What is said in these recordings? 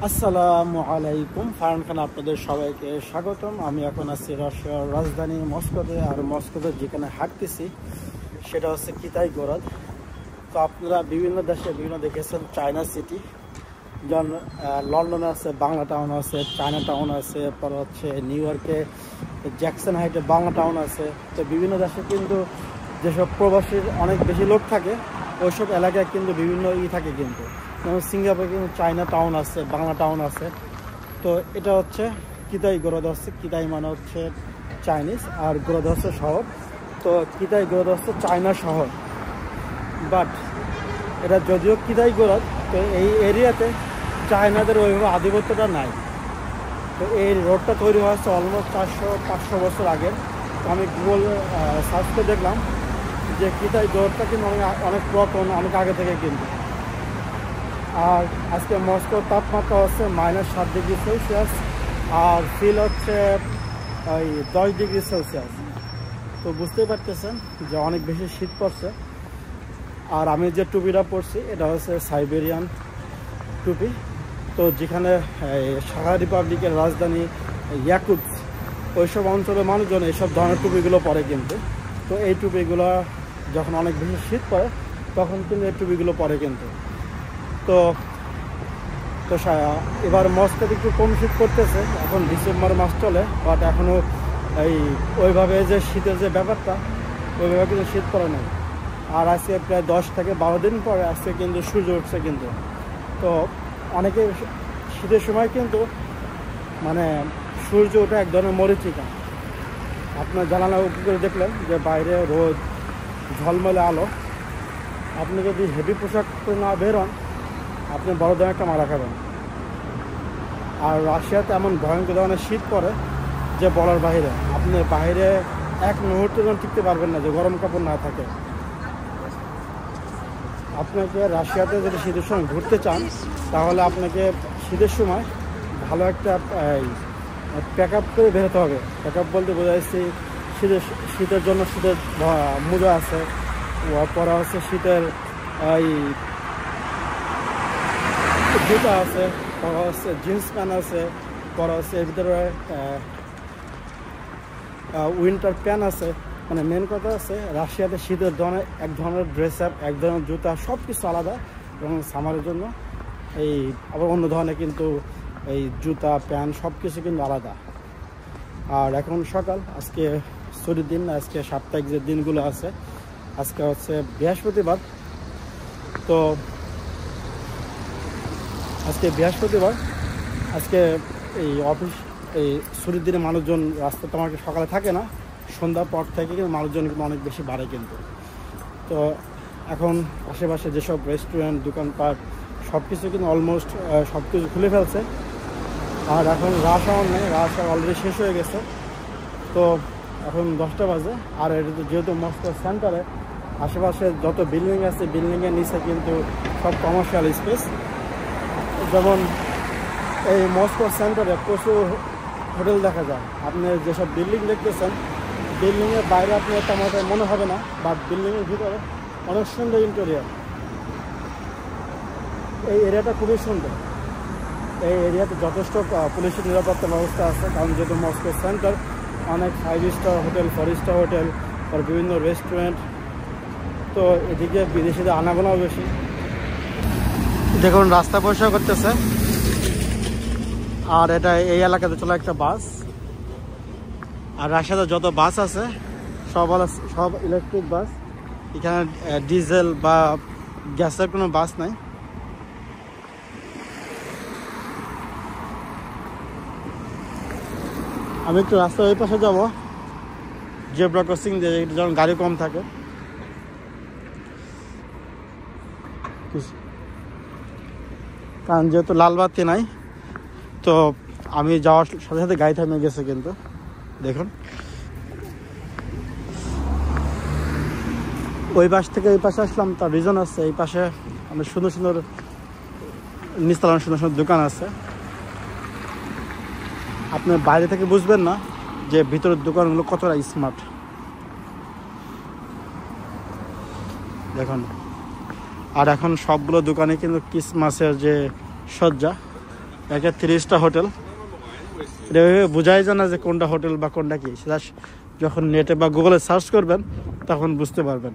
আসসালামু আলাইকুম। ফারহান খান আপনাদের সবাইকে স্বাগতম। আমি এখন আছি রাশিয়ার রাজধানী মস্কোতে। আর মস্কোতে যেখানে হাঁটতেছি সেটা হচ্ছে কিতাইগোরাদ। তো আপনারা বিভিন্ন দেশে বিভিন্ন দেখেছেন চায়না সিটি, যেমন লন্ডনে আছে বাংলা টাউন আছে, চায়না টাউন আছে, পর হচ্ছে নিউ ইয়র্কে জ্যাকসন হাইটে বাংলা টাউন আছে। তো বিভিন্ন দেশে কিন্তু যেসব প্রবাসীর অনেক বেশি লোক থাকে ওইসব এলাকায় কিন্তু বিভিন্ন থাকে কিন্তু, যেমন সিঙ্গাপুরে কিন্তু চায়না টাউন আছে, বাংলা টাউন আছে। তো এটা হচ্ছে কিতাইগোরাদ হচ্ছে, কিতাই মানে হচ্ছে চাইনিজ আর গোরাদ হচ্ছে শহর। তো কিতাইগোরাদ হচ্ছে চায়না শহর, বাট এটা যদিও কিতাইগোরাদ, তো এই এরিয়াতে চায়নাদের ওইভাবে আধিপত্যটা নাই। তো এই রোডটা তৈরি হয়েছে অলমোস্ট 400-500 বছর আগে। তো আমি গুগল সার্চ করে দেখলাম যে কিতাইগোরাদটা কিন্তু অনেক পুরাতন, অনেক আগে থেকে কিন্তু। আর আজকে মস্কোর তাপমাত্রা হচ্ছে -7°C আর ফিল হচ্ছে ওই 10°C। তো বুঝতেই পারতেছেন যে অনেক বেশি শীত পড়ছে। আর আমি যে টুপিটা পরছি এটা হচ্ছে সাইবেরিয়ান টুপি। তো যেখানে সাহা রিপাবলিকের রাজধানী ইয়াকুৎস্ক ওইসব অঞ্চলের মানুষজন এইসব ধরনের টুপিগুলো পরে কিন্তু। তো এই টুপিগুলো যখন অনেক বেশি শীত পড়ে তখন কিন্তু এই টুপিগুলো পরে কিন্তু। তো তো এবার মস্কোতে একটু কম শীত পড়তেছে, এখন ডিসেম্বর মাস চলে, বাট এখনও এই ওইভাবে যে শীতের যে ব্যাপারটা ওইভাবে কিন্তু শীত পড়ে নেই। আর আজকে প্রায় 10 থেকে 12 দিন পরে আজকে কিন্তু সূর্য উঠছে কিন্তু। তো অনেকে শীতের সময় কিন্তু মানে সূর্য ওঠা এক ধরনের মরীচিকা। আপনার জানালা উপর করে দেখলেন যে বাইরে রোদ, ঝলমলে আলো। আপনি যদি হেভি পোশাক পরে না বেরোন আপনি বড় ধরনের একটা মারা খাবেন। আর রাশিয়াতে এমন ভয়ঙ্কর ধরনের শীত পড়ে যে বলার বাইরে, আপনি বাইরে এক মুহূর্তের জন্য টিকতে পারবেন না যে গরম কাপড় না থাকে। আপনাকে রাশিয়াতে যদি শীতের সময় ঘুরতে চান তাহলে আপনাকে শীতের সময় ভালো একটা প্যাক আপ করে বেরোতে হবে। প্যাক আপ বলতে বোঝাচ্ছি শীতের জন্য শীতের মোজা আছে, পরা হচ্ছে শীতের এই জুতা আছে, পরা হচ্ছে জিন্স প্যান্ট আছে, পরা হচ্ছে এর ভিতরে উইন্টার প্যান্ট আছে। মানে মেন কথা আছে রাশিয়াতে শীতের ধরনের এক ধরনের ড্রেস আপ, এক ধরনের জুতা, সব কিছু আলাদা। এবং সামারের জন্য এই আবার অন্য ধরনের কিন্তু এই জুতা প্যান্ট সব কিছু কিন্তু আলাদা। আর এখন সকাল, আজকে ছুটির দিন, আজকে সাপ্তাহিক যে দিনগুলো আছে, আজকে হচ্ছে বৃহস্পতিবার। তো আজকে বৃহস্পতিবার, আজকে এই অফিস এই ছুটির দিনে মানুষজন রাস্তা তো আমাকে সকালে থাকে না, সন্ধ্যার পর থেকে কিন্তু মানুষজন কিন্তু অনেক বেশি বাড়ে কিন্তু। তো এখন আশেপাশে যেসব রেস্টুরেন্ট, দোকানপাট সব কিছু কিন্তু অলমোস্ট সব কিছু খুলে ফেলছে। আর এখন রাশ আওয়ার নেই, রাশ আওয়ার অলরেডি শেষ হয়ে গেছে। তো এখন 10টা বাজে। আর এটা যেহেতু মস্কো সেন্টারে আশেপাশে যত বিল্ডিং আছে বিল্ডিংয়ের নিচে কিন্তু সব কমার্শিয়াল স্পেস। যেমন এই মস্কো সেন্টারে প্রচুর হোটেল দেখা যায়। আপনি যেসব বিল্ডিং দেখতেছেন বিল্ডিংয়ের বাইরে আপনি তেমন মনে হবে না, বাট বিল্ডিংয়ের ভিতরে অনেক সুন্দর ইন্টেরিয়ার। এই এরিয়াটা খুবই সুন্দর। এই এরিয়াতে যথেষ্ট পুলিশের নিরাপত্তা ব্যবস্থা আছে, কারণ যেহেতু মস্কো সেন্টার অনেক 5 স্টার হোটেল, 4 স্টার হোটেল আর বিভিন্ন রেস্টুরেন্ট। তো এদিকে বিদেশিদের আনাগোনাও বেশি। দেখুন রাস্তা পরিষ্কার করতেছে। আর এটা এই এলাকাতে চলে একটা বাস। আর রাশিয়াতে যত বাস আছে সব ইলেকট্রিক বাস। এখানে ডিজেল বা গ্যাসের কোনো বাস নাই। আমি একটু রাস্তার ওই পাশে যাবো, জেব্রা ক্রসিং দিয়ে, যেমন গাড়ি কম থাকে। কারণ যেহেতু লাল বাতি নাই, তো আমি যাওয়ার সাথে সাথে গাড়ি থামে গেছে কিন্তু। দেখুন ওই পাশ থেকে এই পাশে আসলাম, তার রিজন আছে। এই পাশে অনেক সুন্দর সুন্দর নিচতলা সুন্দর সুন্দর দোকান আছে। আপনি বাইরে থেকে বুঝবেন না যে ভিতরের দোকানগুলো কতটা স্মার্ট। দেখুন আর এখন সবগুলো দোকানে কিন্তু ক্রিসমাসের যে সজ্জা একটা 3 স্টার হোটেল। এটা বোঝাই যায় না যে কোনটা হোটেল বা কোনটা কি, সেটা যখন নেটে বা গুগলে সার্চ করবেন তখন বুঝতে পারবেন।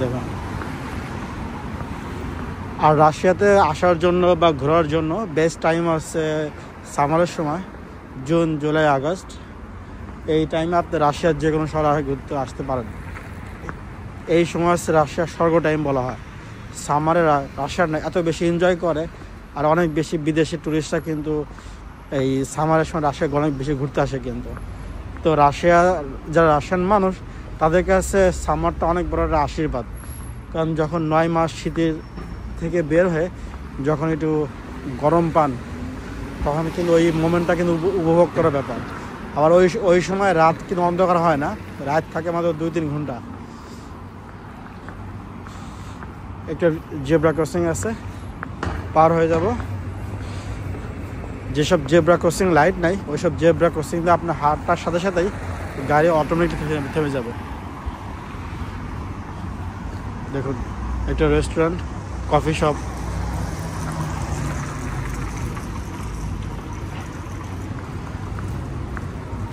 দেখুন, আর রাশিয়াতে আসার জন্য বা ঘোরার জন্য বেস্ট টাইম হচ্ছে সামারের সময়, জুন, জুলাই, আগস্ট। এই টাইমে আপনি রাশিয়ার যে কোনো শহরে ঘুরতে আসতে পারেন। এই সময় হচ্ছে রাশিয়ার স্বর্গ টাইম বলা হয়। সামারে রাশিয়ার এত বেশি এনজয় করে, আর অনেক বেশি বিদেশি টুরিস্টরা কিন্তু এই সামারের সময় রাশিয়া অনেক বেশি ঘুরতে আসে কিন্তু। তো রাশিয়া, যারা রাশিয়ান মানুষ, তাদের কাছে সামারটা অনেক বড় একটা আশীর্বাদ। কারণ যখন 9 মাস শীতের থেকে বের হয়ে যখন একটু গরম পান, তখন কিন্তু ওই মোমেন্টটা কিন্তু উপভোগ করার ব্যাপার। আবার ওই সময় রাত কিন্তু অন্ধকার হয় না, রাত থাকে মাত্র 2-3 ঘন্টা। একটা জেব্রা ক্রসিং আছে, পার হয়ে যাব। যেসব জেব্রা ক্রসিং লাইট নাই, ওইসব জেব্রা ক্রসিং দিয়ে আপনার হাঁটার সাথে সাথেই গাড়ি অটোমেটিক থেমে যাবে। দেখুন, একটা রেস্টুরেন্ট, কফি শপ,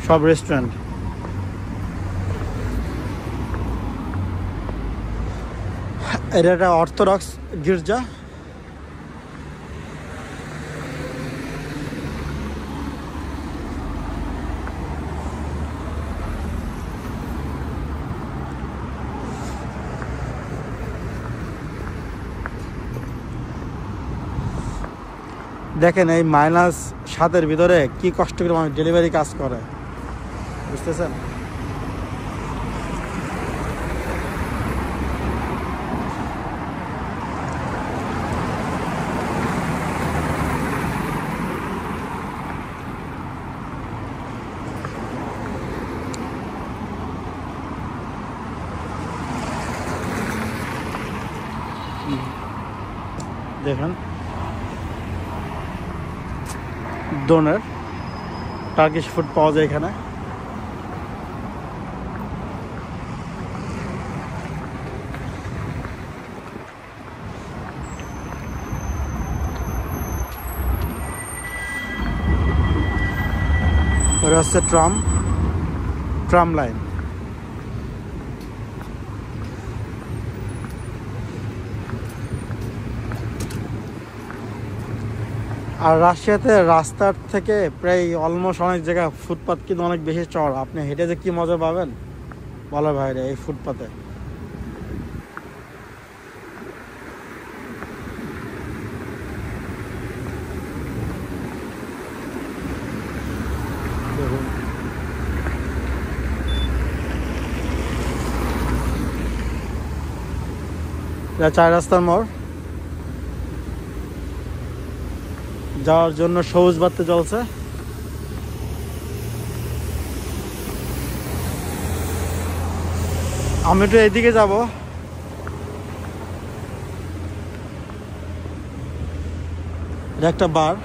সব রেস্টুরেন্ট। এটা একটা অর্থোডক্স গির্জা। দেখেন, এই -7-এর ভিতরে কি কষ্ট করে মানুষ ডেলিভারি কাজ করে, বুঝতেছেন? দেখেন, ডোনার টার্কিশ ফুড পাওয়া যায় এখানে। ওটা হচ্ছে ট্রাম লাইন। আর রাশিয়াতে রাস্তার থেকে প্রায় অলমোস্ট অনেক জায়গায় ফুটপাথ কিন্তু অনেক বেশি চড়া। আপনি হেঁটে যে কি মজা পাবেন বলার বাইরে এই ফুটপাথে। দেখুন, এটা 4 রাস্তার মোড়। যাওয়ার জন্য সবুজ বাতি জ্বলছে। আমি একটু এইদিকে যাব। এটা একটা বার।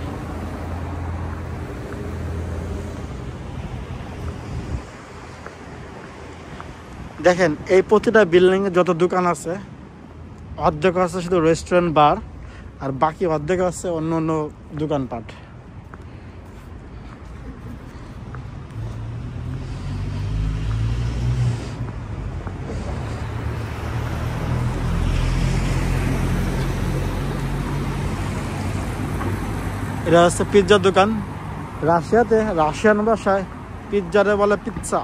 দেখেন, এই প্রতিটা বিল্ডিং এ যত দোকান আছে, অর্ধেক আছে শুধু রেস্টুরেন্ট বার, আর বাকি অর্ধেক আছে অন্য অন্য দোকানপাট। এটা হচ্ছে পিৎজার দোকান। রাশিয়াতে, রাশিয়ান ভাষায় পিৎজারে বলে পিৎজা।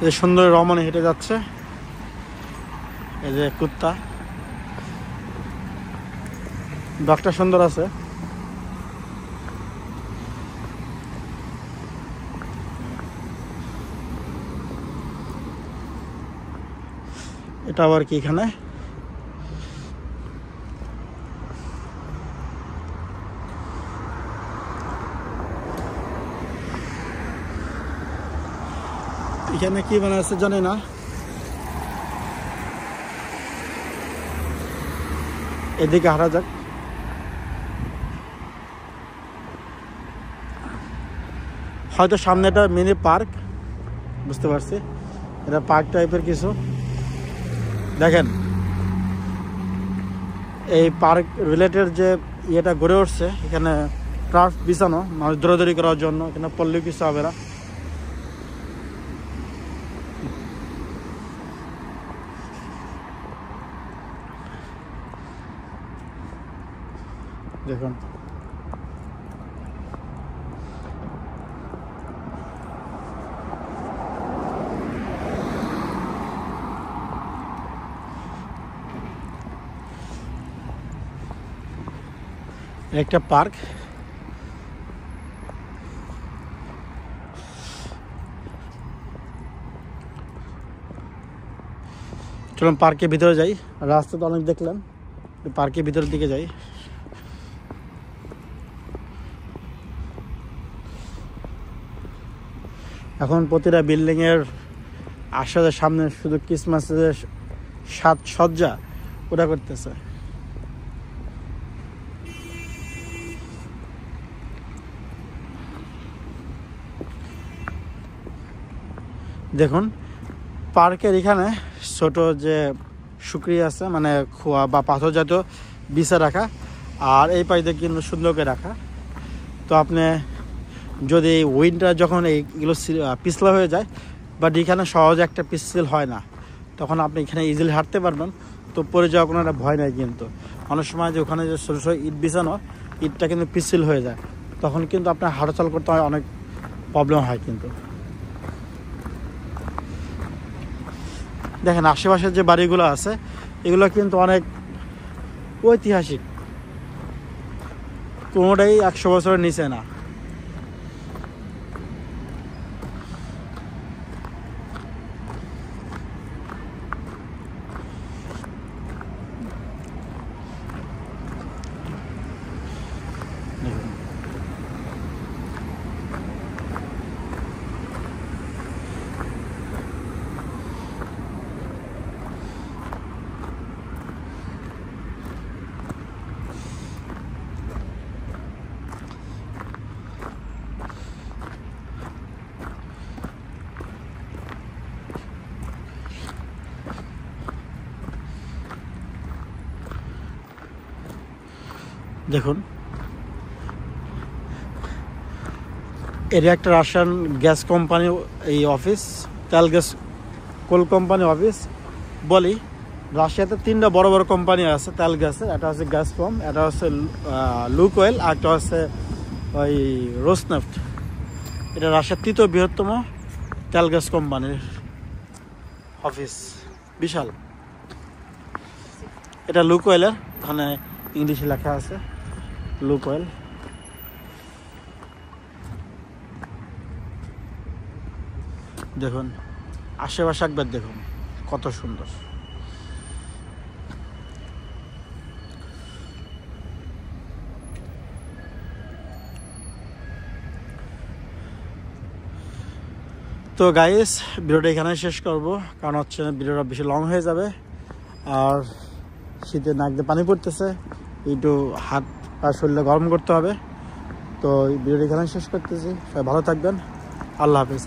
এই সুন্দর রমণী হেঁটে যাচ্ছে, এই যে কুত্তা। ডগটা সুন্দর আছে। এটা আবার কি এখানে? এখানে কি বানাচ্ছে জানি না। এদিকে হারা যাক। হয়তো সামনে একটা মিনি পার্ক, বুঝতে পারছি এটা পার্ক টাইপের কিছু। দেখেন এই পার্ক রিলেটেড যে ইয়েটা গড়ে উঠছে, এখানে ট্রাফ বিছানো মানুষ দৌড়াদৌড়ি করার জন্য, এখানে পড়লেও কিছু হবে না। দেখুন একটা পার্ক। চলুন পার্কের ভিতরে যাই, রাস্তা তো অনেক দেখলাম, পার্কের ভিতরের দিকে যাই। এখন প্রতিটা বিল্ডিংয়ের আশাদের সামনে শুধু ক্রিসমাসের সাজসজ্জা ওরা করতেছে। দেখুন পার্কের এখানে ছোট যে শুকরি আছে, মানে খোয়া বা পাথর জাতীয় বিছা রাখা, আর এই পাশে কিন্তু সুন্দর করে রাখা। তো আপনি যদি উইন্ডটা যখন এইগুলো পিছলা হয়ে যায়, বাট এখানে সহজে একটা পিছল হয় না, তখন আপনি এখানে ইজিলি হাঁটতে পারবেন। তো পরে যাওয়ার কোনো একটা ভয় নাই। কিন্তু অনেক সময় যে ওখানে যে ছোটো ছোটো ইট বিছানো, ইটটা কিন্তু পিছল হয়ে যায়, তখন কিন্তু আপনার হাঁটাচল করতে হয়, অনেক প্রবলেম হয়। কিন্তু দেখেন আশেপাশের যে বাড়িগুলো আছে, এগুলো কিন্তু অনেক ঐতিহাসিক, কোনোটাই 100 বছরের নিচে না। দেখুন এটা একটা রাশিয়ান গ্যাস কোম্পানি, এই অফিস তেল গ্যাস কোল কোম্পানি অফিস বলি। রাশিয়াতে 3টা বড় বড় কোম্পানি আছে তেল গ্যাসের, এটা হচ্ছে গ্যাসপ্রম, এটা হচ্ছে লুকওয়েল, আর একটা হচ্ছে ওই রোসনেফট। এটা রাশিয়ার 3য় বৃহত্তম তেল গ্যাস কোম্পানির অফিস, বিশাল। এটা লুকওয়েলের, ওখানে ইংলিশে লেখা আছে লুকওয়েল। দেখুন আশেপাশে একবার দেখুন কত সুন্দর। তো গাইস ভিডিওটা এখানে শেষ করব, কারণ হচ্ছে ভিডিওটা বেশি লং হয়ে যাবে, আর শীতে নাক দিয়ে পানি পড়তেছে, একটু হাত আর শরীরে গরম করতে হবে। তো ভিডিওটা এখানে শেষ করতেছি, সবাই ভালো থাকবেন, আল্লাহ হাফিজ।